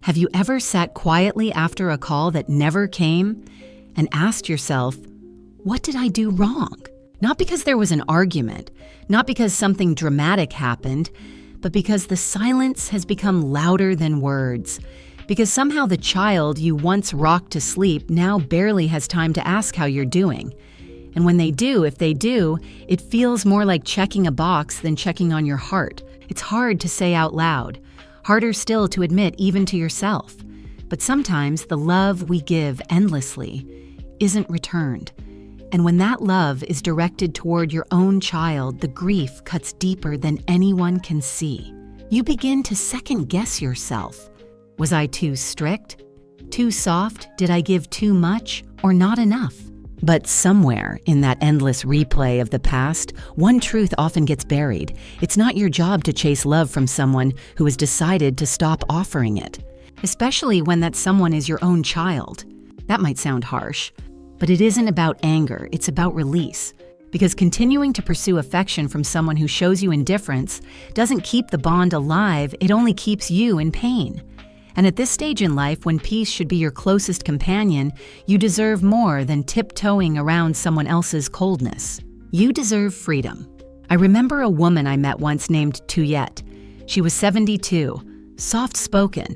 Have you ever sat quietly after a call that never came and asked yourself, what did I do wrong? Not because there was an argument, not because something dramatic happened, but because the silence has become louder than words. Because somehow the child you once rocked to sleep now barely has time to ask how you're doing. And when they do, if they do, it feels more like checking a box than checking on your heart. It's hard to say out loud, harder still to admit even to yourself. But sometimes the love we give endlessly isn't returned. And when that love is directed toward your own child, the grief cuts deeper than anyone can see. You begin to second-guess yourself. Was I too strict? Too soft? Did I give too much or not enough? But somewhere in that endless replay of the past, one truth often gets buried. It's not your job to chase love from someone who has decided to stop offering it, especially when that someone is your own child. That might sound harsh, but it isn't about anger, it's about release. Because continuing to pursue affection from someone who shows you indifference doesn't keep the bond alive, it only keeps you in pain. And at this stage in life, when peace should be your closest companion, you deserve more than tiptoeing around someone else's coldness. You deserve freedom. I remember a woman I met once named Tuyet. She was 72, soft-spoken,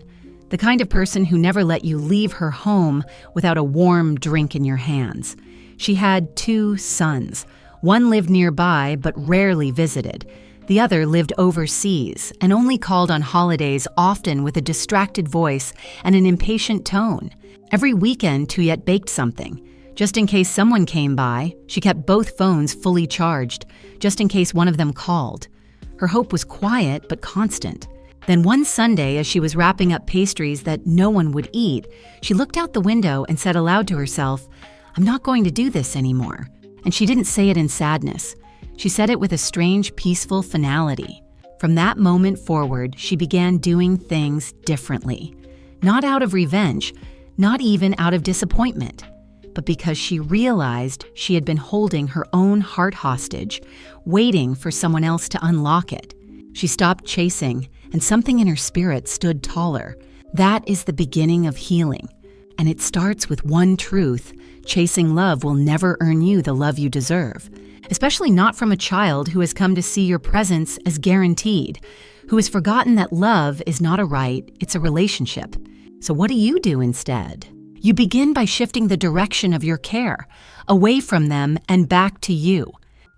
the kind of person who never let you leave her home without a warm drink in your hands. She had 2 sons. One lived nearby but rarely visited. The other lived overseas and only called on holidays, often with a distracted voice and an impatient tone. Every weekend, Tuyet baked something. Just in case someone came by, she kept both phones fully charged, just in case one of them called. Her hope was quiet but constant. Then one Sunday, as she was wrapping up pastries that no one would eat, she looked out the window and said aloud to herself, "I'm not going to do this anymore." And she didn't say it in sadness. She said it with a strange, peaceful finality. From that moment forward, she began doing things differently. Not out of revenge, not even out of disappointment, but because she realized she had been holding her own heart hostage, waiting for someone else to unlock it. She stopped chasing, and something in her spirit stood taller. That is the beginning of healing. And it starts with one truth: chasing love will never earn you the love you deserve. Especially not from a child who has come to see your presence as guaranteed, who has forgotten that love is not a right, it's a relationship. So what do you do instead? You begin by shifting the direction of your care, away from them and back to you.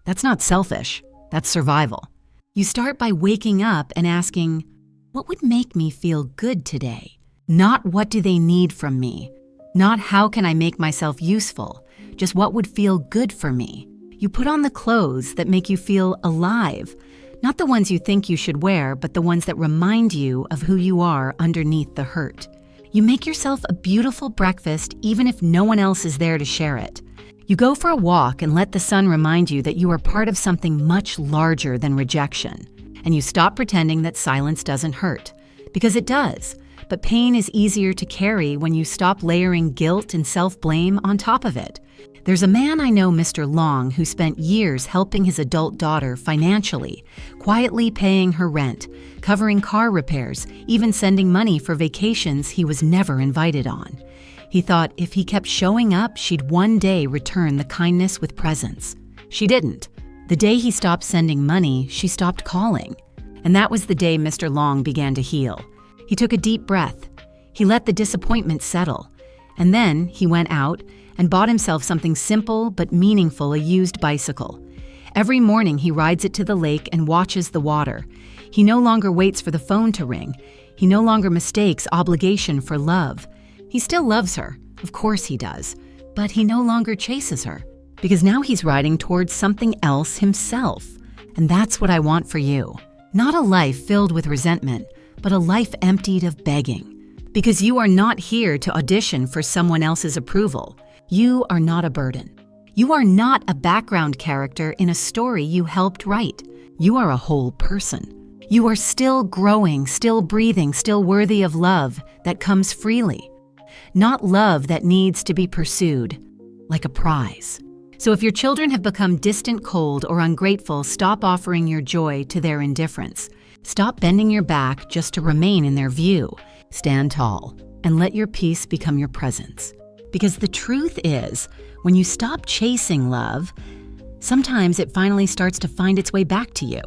That's not selfish, that's survival. You start by waking up and asking, what would make me feel good today? Not what do they need from me? Not how can I make myself useful? Just what would feel good for me? You put on the clothes that make you feel alive, not the ones you think you should wear, but the ones that remind you of who you are underneath the hurt. You make yourself a beautiful breakfast even if no one else is there to share it. You go for a walk and let the sun remind you that you are part of something much larger than rejection. And you stop pretending that silence doesn't hurt, because it does. But pain is easier to carry when you stop layering guilt and self-blame on top of it. There's a man I know, Mr. Long, who spent years helping his adult daughter financially, quietly paying her rent, covering car repairs, even sending money for vacations he was never invited on. He thought if he kept showing up, she'd one day return the kindness with presents. She didn't. The day he stopped sending money, she stopped calling. And that was the day Mr. Long began to heal. He took a deep breath. He let the disappointment settle. And then he went out and bought himself something simple but meaningful, a used bicycle. Every morning he rides it to the lake and watches the water. He no longer waits for the phone to ring. He no longer mistakes obligation for love. He still loves her, of course he does, but he no longer chases her, because now he's riding towards something else himself. And that's what I want for you. Not a life filled with resentment, but a life emptied of begging. Because you are not here to audition for someone else's approval. You are not a burden. You are not a background character in a story you helped write. You are a whole person. You are still growing, still breathing, still worthy of love that comes freely. Not love that needs to be pursued like a prize. So if your children have become distant, cold, or ungrateful, stop offering your joy to their indifference. Stop bending your back just to remain in their view. stand tall, and let your peace become your presence. Because the truth is, when you stop chasing love, sometimes it finally starts to find its way back to you.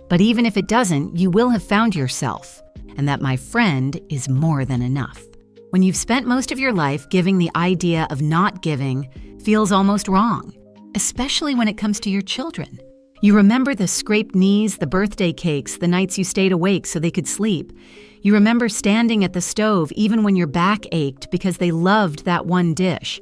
But even if it doesn't, you will have found yourself. And that, my friend, is more than enough. When you've spent most of your life giving, the idea of not giving feels almost wrong, especially when it comes to your children. You remember the scraped knees, the birthday cakes, the nights you stayed awake so they could sleep. You remember standing at the stove even when your back ached because they loved that one dish.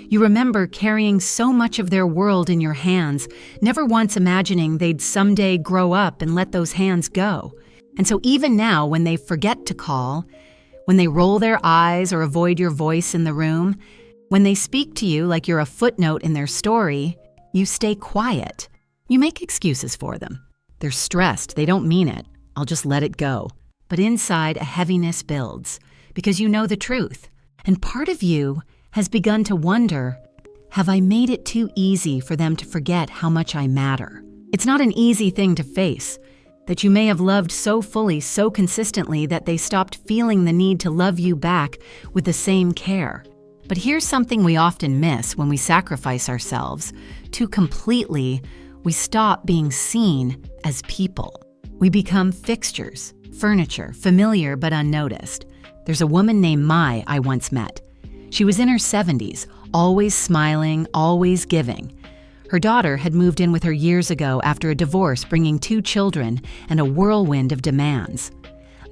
You remember carrying so much of their world in your hands, never once imagining they'd someday grow up and let those hands go. And so even now, when they forget to call, when they roll their eyes or avoid your voice in the room, when they speak to you like you're a footnote in their story, you stay quiet. You make excuses for them. They're stressed, they don't mean it. I'll just let it go. But inside, a heaviness builds because you know the truth. And part of you has begun to wonder, have I made it too easy for them to forget how much I matter? It's not an easy thing to face, that you may have loved so fully, so consistently that they stopped feeling the need to love you back with the same care. But here's something we often miss when we sacrifice ourselves too completely. We stop being seen as people. We become fixtures, furniture, familiar but unnoticed. There's a woman named Mai I once met. She was in her 70s, always smiling, always giving. Her daughter had moved in with her years ago after a divorce, bringing 2 children and a whirlwind of demands.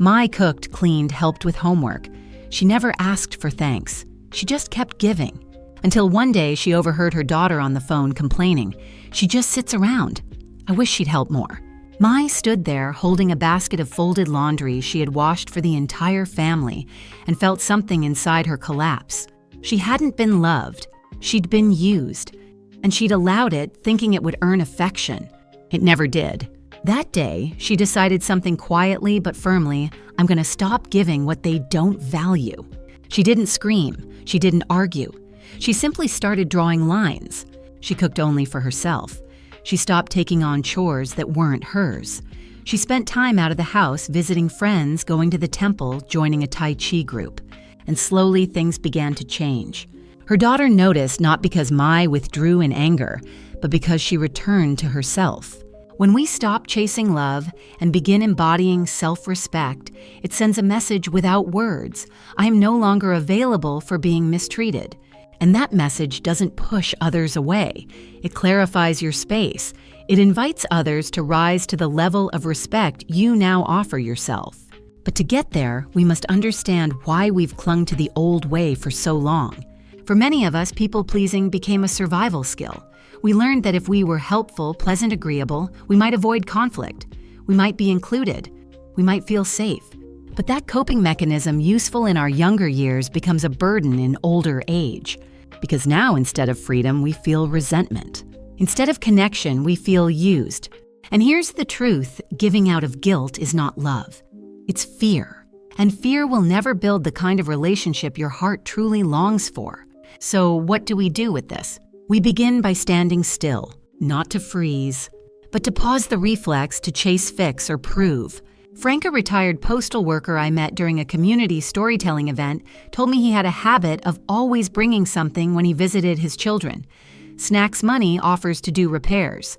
Mai cooked, cleaned, helped with homework. She never asked for thanks. She just kept giving. Until one day she overheard her daughter on the phone complaining, "She just sits around. I wish she'd help more." Mai stood there holding a basket of folded laundry she had washed for the entire family and felt something inside her collapse. She hadn't been loved. She'd been used. And she'd allowed it, thinking it would earn affection. It never did. That day, she decided something quietly but firmly, I'm going to stop giving what they don't value. She didn't scream. She didn't argue. She simply started drawing lines. She cooked only for herself. She stopped taking on chores that weren't hers. She spent time out of the house, visiting friends, going to the temple, joining a Tai Chi group. And slowly things began to change. Her daughter noticed, not because Mai withdrew in anger, but because she returned to herself. When we stop chasing love and begin embodying self-respect, it sends a message without words. I am no longer available for being mistreated. And that message doesn't push others away. It clarifies your space. It invites others to rise to the level of respect you now offer yourself. But to get there, we must understand why we've clung to the old way for so long. For many of us, people-pleasing became a survival skill. We learned that if we were helpful, pleasant, agreeable, we might avoid conflict. We might be included. We might feel safe. But that coping mechanism, useful in our younger years, becomes a burden in older age. Because now, instead of freedom, we feel resentment. Instead of connection, we feel used. And here's the truth, giving out of guilt is not love. It's fear. And fear will never build the kind of relationship your heart truly longs for. So what do we do with this? We begin by standing still, not to freeze, but to pause the reflex to chase, fix, or prove. Frank, a retired postal worker I met during a community storytelling event, told me he had a habit of always bringing something when he visited his children. Snacks Money offers to do repairs.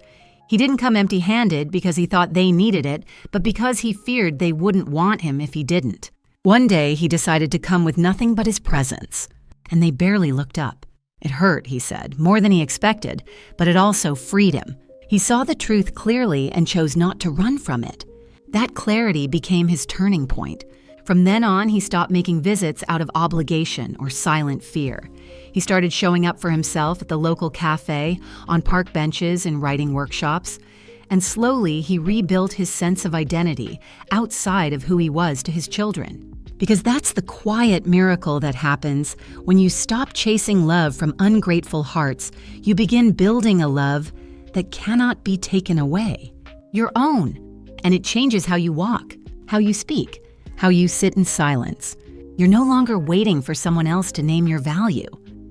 He didn't come empty-handed because he thought they needed it, but because he feared they wouldn't want him if he didn't. One day, he decided to come with nothing but his presence, and they barely looked up. It hurt, he said, more than he expected, but it also freed him. He saw the truth clearly and chose not to run from it. That clarity became his turning point. From then on, he stopped making visits out of obligation or silent fear. He started showing up for himself at the local cafe, on park benches and writing workshops. And slowly, he rebuilt his sense of identity outside of who he was to his children. Because that's the quiet miracle that happens when you stop chasing love from ungrateful hearts. You begin building a love that cannot be taken away, your own. And it changes how you walk, how you speak, how you sit in silence. You're no longer waiting for someone else to name your value.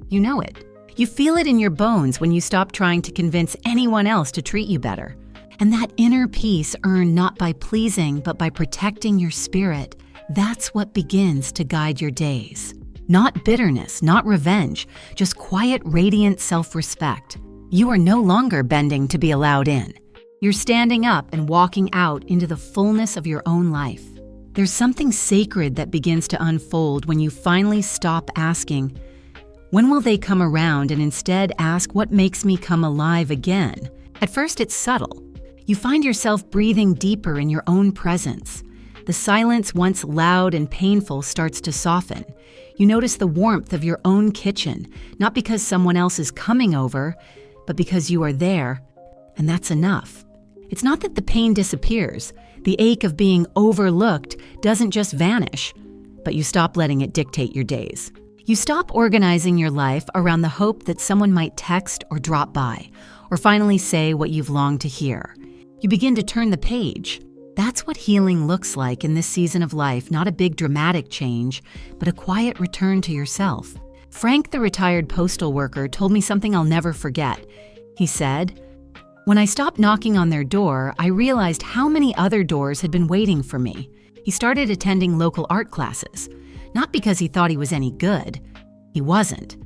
You know it. You feel it in your bones when you stop trying to convince anyone else to treat you better. And that inner peace earned not by pleasing, but by protecting your spirit, That's what begins to guide your days. Not bitterness, not revenge, just quiet, radiant self-respect. You are no longer bending to be allowed in. You're standing up and walking out into the fullness of your own life. There's something sacred that begins to unfold when you finally stop asking, when will they come around, and instead ask, what makes me come alive again? At first, it's subtle. You find yourself breathing deeper in your own presence. The silence, once loud and painful, starts to soften. You notice the warmth of your own kitchen, not because someone else is coming over, but because you are there, and that's enough. It's not that the pain disappears. The ache of being overlooked doesn't just vanish, but you stop letting it dictate your days. You stop organizing your life around the hope that someone might text or drop by, or finally say what you've longed to hear. You begin to turn the page. That's what healing looks like in this season of life, not a big dramatic change, but a quiet return to yourself. Frank, the retired postal worker, told me something I'll never forget. He said, "When I stopped knocking on their door, I realized how many other doors had been waiting for me." He started attending local art classes, not because he thought he was any good. He wasn't.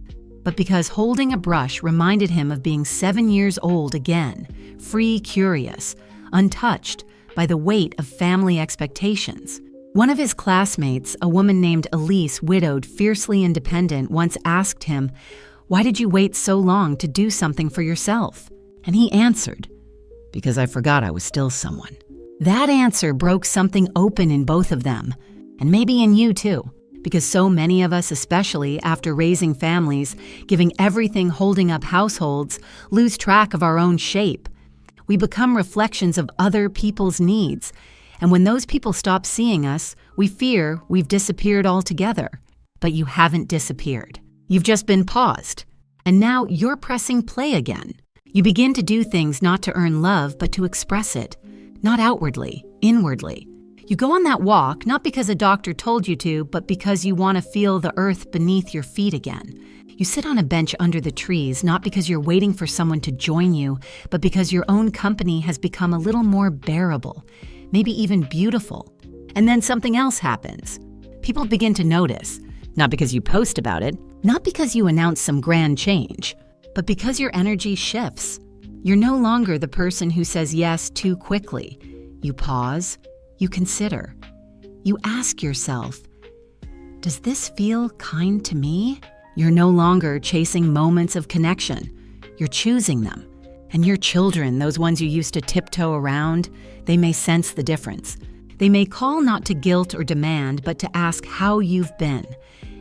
But because holding a brush reminded him of being 7 years old again, free, curious, untouched by the weight of family expectations. One of his classmates, a woman named Elise, widowed, fiercely independent, once asked him, "Why did you wait so long to do something for yourself?" And he answered, "Because I forgot I was still someone." That answer broke something open in both of them, and maybe in you too, because so many of us, especially after raising families, giving everything, holding up households, lose track of our own shape. We become reflections of other people's needs, and when those people stop seeing us, we fear we've disappeared altogether. But you haven't disappeared. You've just been paused, and now you're pressing play again. You begin to do things not to earn love, but to express it, not outwardly, inwardly. You go on that walk, not because a doctor told you to, but because you want to feel the earth beneath your feet again. You sit on a bench under the trees, not because you're waiting for someone to join you, but because your own company has become a little more bearable, maybe even beautiful. And then something else happens. People begin to notice, not because you post about it, not because you announce some grand change, but because your energy shifts. You're no longer the person who says yes too quickly. You pause, you consider. You ask yourself, does this feel kind to me? You're no longer chasing moments of connection. You're choosing them. And your children, those ones you used to tiptoe around, they may sense the difference. They may call not to guilt or demand, but to ask how you've been.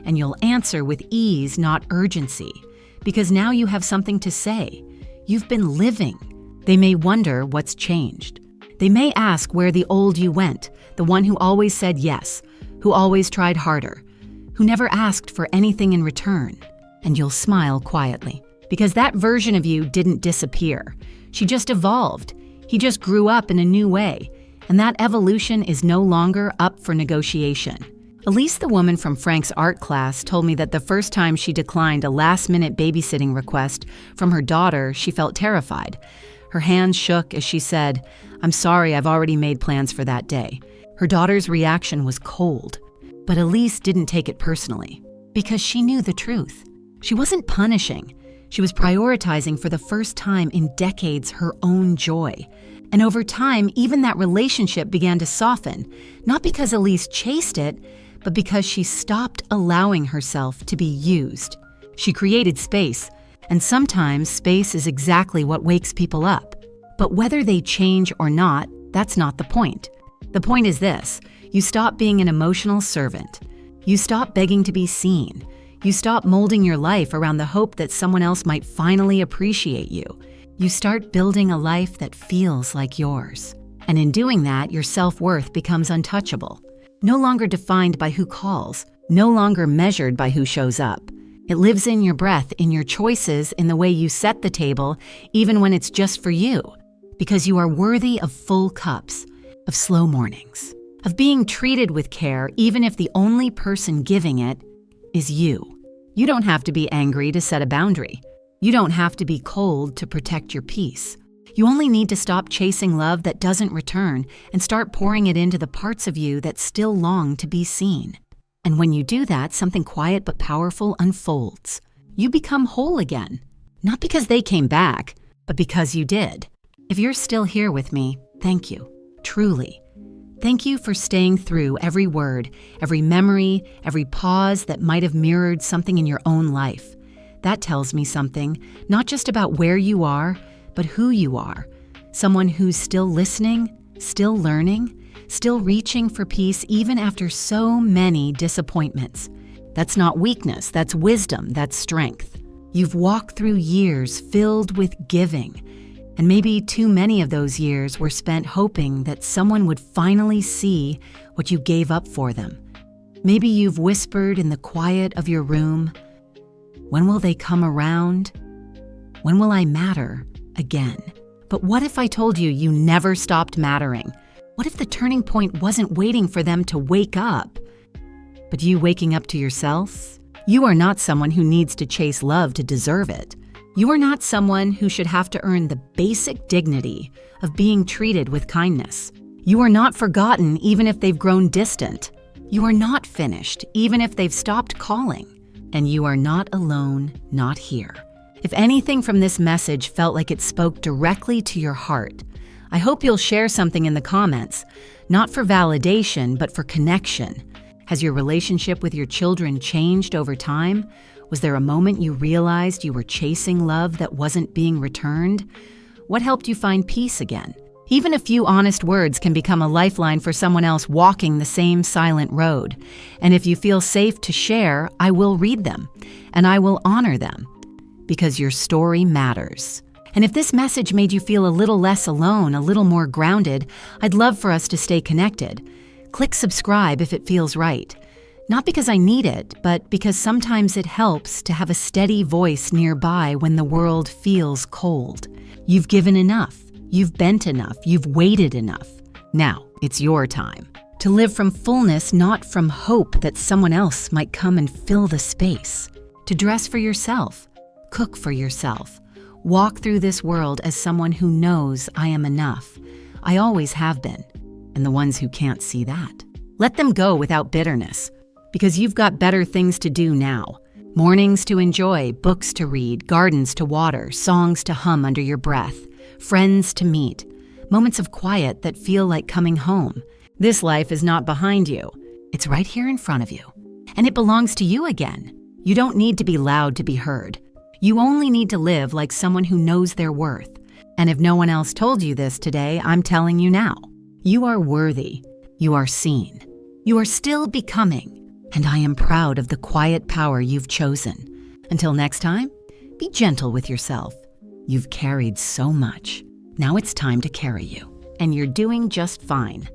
And you'll answer with ease, not urgency, because now you have something to say. You've been living. They may wonder what's changed. They may ask where the old you went, the one who always said yes, who always tried harder, who never asked for anything in return. And you'll smile quietly, because that version of you didn't disappear. She just evolved. He just grew up in a new way, and that evolution is no longer up for negotiation. Elise, the woman from Frank's art class, told me that the first time she declined a last-minute babysitting request from her daughter, she felt terrified. Her hands shook as she said, "I'm sorry, I've already made plans for that day." Her daughter's reaction was cold. But Elise didn't take it personally, because she knew the truth. She wasn't punishing. She was prioritizing for the first time in decades her own joy. And over time, even that relationship began to soften, not because Elise chased it, but because she stopped allowing herself to be used. She created space, and sometimes space is exactly what wakes people up. But whether they change or not, that's not the point. The point is this: you stop being an emotional servant. You stop begging to be seen. You stop molding your life around the hope that someone else might finally appreciate you. You start building a life that feels like yours. And in doing that, your self-worth becomes untouchable. No longer defined by who calls, no longer measured by who shows up. It lives in your breath, in your choices, in the way you set the table, even when it's just for you. Because you are worthy of full cups, of slow mornings, of being treated with care, even if the only person giving it is you. You don't have to be angry to set a boundary. You don't have to be cold to protect your peace. You only need to stop chasing love that doesn't return and start pouring it into the parts of you that still long to be seen. And when you do that, something quiet but powerful unfolds. You become whole again. Not because they came back, but because you did. If you're still here with me, thank you. Truly. Thank you for staying through every word, every memory, every pause that might have mirrored something in your own life. That tells me something, not just about where you are, but who you are. Someone who's still listening, still learning, still reaching for peace even after so many disappointments. That's not weakness, that's wisdom, that's strength. You've walked through years filled with giving, and maybe too many of those years were spent hoping that someone would finally see what you gave up for them. Maybe you've whispered in the quiet of your room, "When will they come around? When will I matter again?" But what if I told you you never stopped mattering? What if the turning point wasn't waiting for them to wake up, but you waking up to yourself? You are not someone who needs to chase love to deserve it. You are not someone who should have to earn the basic dignity of being treated with kindness. You are not forgotten even if they've grown distant. You are not finished even if they've stopped calling. And you are not alone, not here. If anything from this message felt like it spoke directly to your heart, I hope you'll share something in the comments, not for validation, but for connection. Has your relationship with your children changed over time? Was there a moment you realized you were chasing love that wasn't being returned? What helped you find peace again? Even a few honest words can become a lifeline for someone else walking the same silent road. And if you feel safe to share, I will read them, and I will honor them, because your story matters. And if this message made you feel a little less alone, a little more grounded, I'd love for us to stay connected. Click subscribe if it feels right. Not because I need it, but because sometimes it helps to have a steady voice nearby when the world feels cold. You've given enough. You've bent enough. You've waited enough. Now, it's your time to live from fullness, not from hope that someone else might come and fill the space. To dress for yourself, cook for yourself, walk through this world as someone who knows I am enough. I always have been. And the ones who can't see that, let them go without bitterness, because you've got better things to do now. Mornings to enjoy, books to read, gardens to water, songs to hum under your breath, friends to meet, moments of quiet that feel like coming home. This life is not behind you. It's right here in front of you. And it belongs to you again. You don't need to be loud to be heard. You only need to live like someone who knows their worth. And if no one else told you this today, I'm telling you now. You are worthy. You are seen. You are still becoming. And I am proud of the quiet power you've chosen. Until next time, be gentle with yourself. You've carried so much. Now it's time to carry you. And you're doing just fine.